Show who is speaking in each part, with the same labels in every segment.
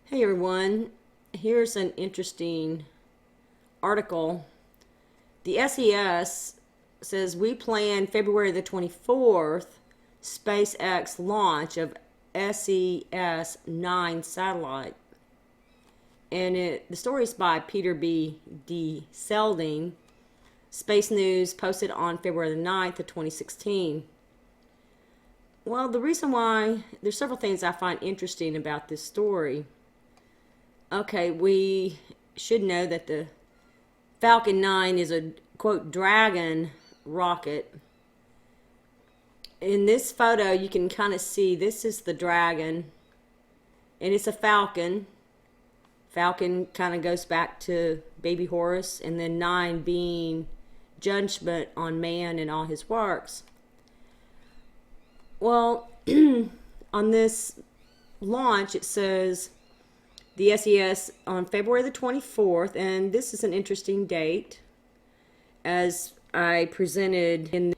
Speaker 1: Hey everyone, here's an interesting article. The SES says we plan February the 24th SpaceX launch of SES-9 satellite. And the story is by Peter B. D. Selding. Space News posted on February the 9th of 2016. Well, the reason why, there's several things I find interesting about this story. Okay, we should know that the Falcon 9 is a, quote, Dragon rocket. In this photo, you can kind of see this is the Dragon, and it's a Falcon. Falcon kind of goes back to baby Horus, and then 9 being judgment on man and all his works. Well, on this launch, it says the SES on February the 24th, and this is an interesting date, as I presented in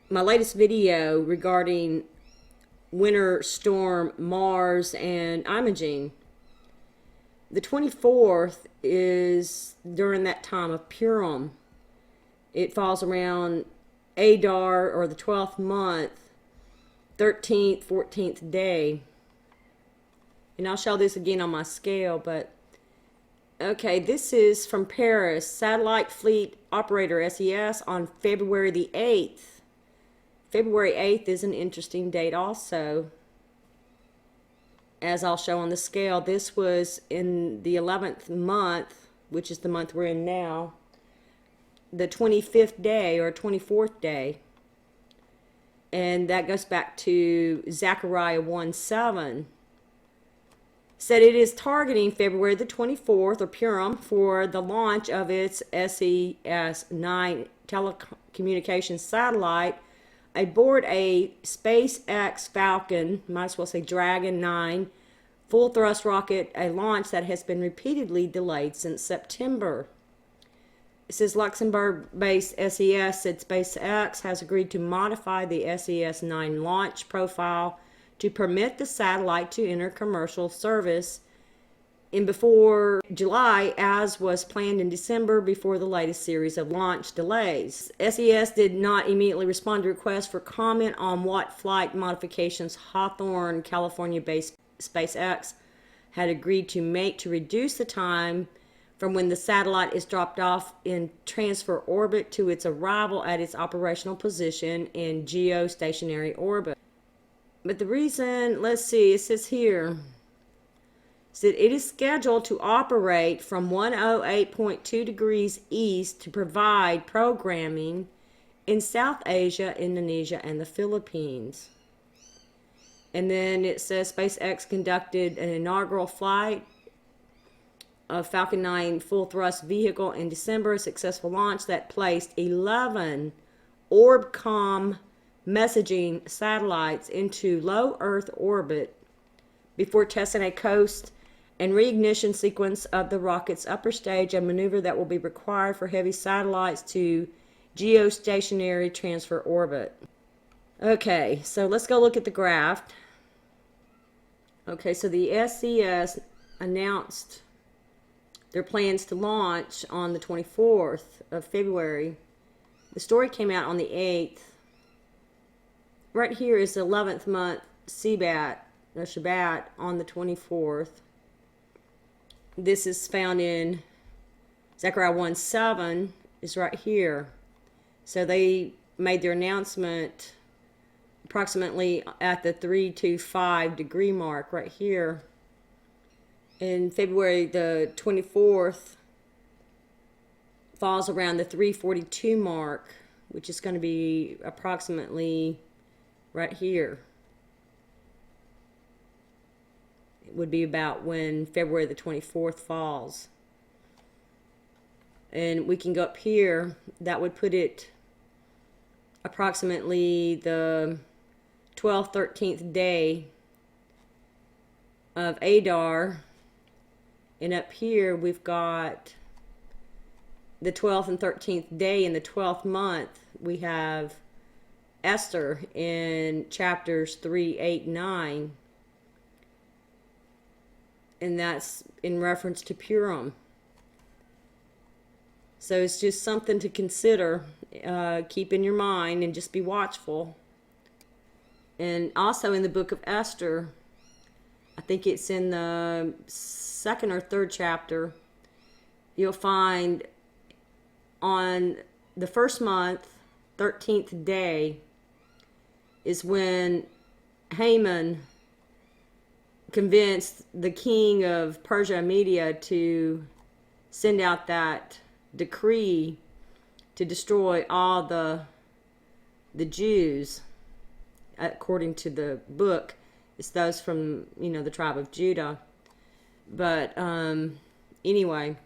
Speaker 1: my latest video regarding Winter Storm Mars and imaging. The 24th is during that time of Purim. It falls around Adar, or the 12th month, 13th, 14th day. And I'll show this again on my scale, but okay, this is from Paris, Satellite Fleet Operator SES on February the 8th. February 8th is an interesting date also, as I'll show on the scale. This was in the 11th month, which is the month we're in now, the 25th day or 24th day. And that goes back to Zechariah 1:7. Said it is targeting February the 24th, or Purim, for the launch of its SES-9 telecommunications satellite aboard a SpaceX Falcon, might as well say Dragon 9, full thrust rocket, a launch that has been repeatedly delayed since September. It says Luxembourg-based SES said SpaceX has agreed to modify the SES-9 launch profile to permit the satellite to enter commercial service in before July, as was planned in December before the latest series of launch delays. SES did not immediately respond to requests for comment on what flight modifications Hawthorne, California-based SpaceX had agreed to make to reduce the time from when the satellite is dropped off in transfer orbit to its arrival at its operational position in geostationary orbit. But the reason, let's see, it says here, that it is scheduled to operate from 108.2 degrees east to provide programming in South Asia, Indonesia, and the Philippines. And then it says SpaceX conducted an inaugural flight of Falcon 9 full thrust vehicle in December, a successful launch that placed 11 Orbcomm messaging satellites into low Earth orbit before testing a coast and reignition sequence of the rocket's upper stage, a maneuver that will be required for heavy satellites to geostationary transfer orbit. Okay, so let's go look at the graph. Okay, so the SES announced their plans to launch on the 24th of February. The story came out on the 8th. Right here is the 11th month Shabbat on the 24th. This is found in Zechariah 1:7 is right here. So they made their announcement approximately at the 325 degree mark right here. In February the 24th falls around the 342 mark, which is going to be approximately right here. It would be about when February the 24th falls. And we can go up here. That would put it approximately the 12th, 13th day of Adar. And up here we've got the 12th and 13th day in the 12th month. We have Esther in chapters 3, 8, 9. and that's in reference to Purim. So it's just something to consider, keep in your mind, and just be watchful. And also in the book of Esther, I think it's in the 2nd or 3rd chapter, you'll find on the first month, 13th day, is when Haman convinced the king of Persia and Media to send out that decree to destroy all the Jews. According to the book, it's those from, the tribe of Judah. But anyway,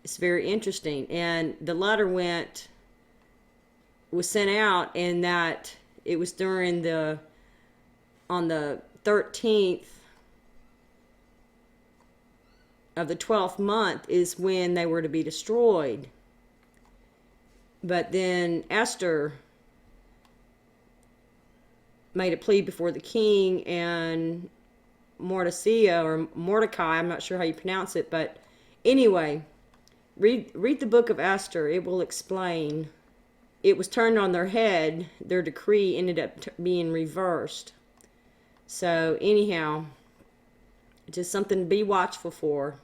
Speaker 1: it's very interesting. And the letter was sent out, and that it was on the 13th of the 12th month is when they were to be destroyed. But then Esther made a plea before the king, and Mordecai, I'm not sure how you pronounce it, but anyway, read the book of Esther. It will explain. It was turned on their head. Their decree ended up being reversed. So anyhow, just something to be watchful for.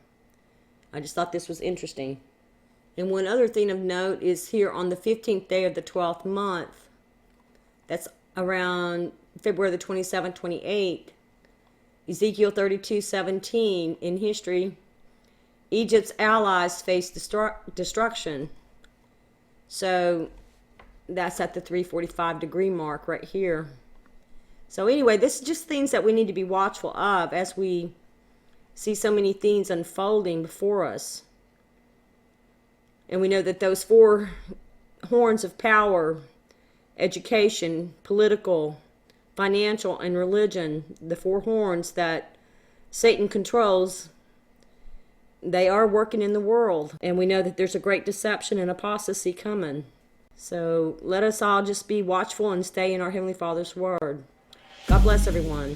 Speaker 1: I just thought this was interesting. And one other thing of note is here on the 15th day of the 12th month, that's around February the 27th, 28th, Ezekiel 32:17, in history, Egypt's allies faced destruction. So that's at the 345 degree mark right here. So anyway, this is just things that we need to be watchful of as we see so many things unfolding before us. And we know that those 4 horns of power, education, political, financial, and religion, the 4 horns that Satan controls, they are working in the world. And we know that there's a great deception and apostasy coming. So let us all just be watchful and stay in our Heavenly Father's Word. God bless everyone.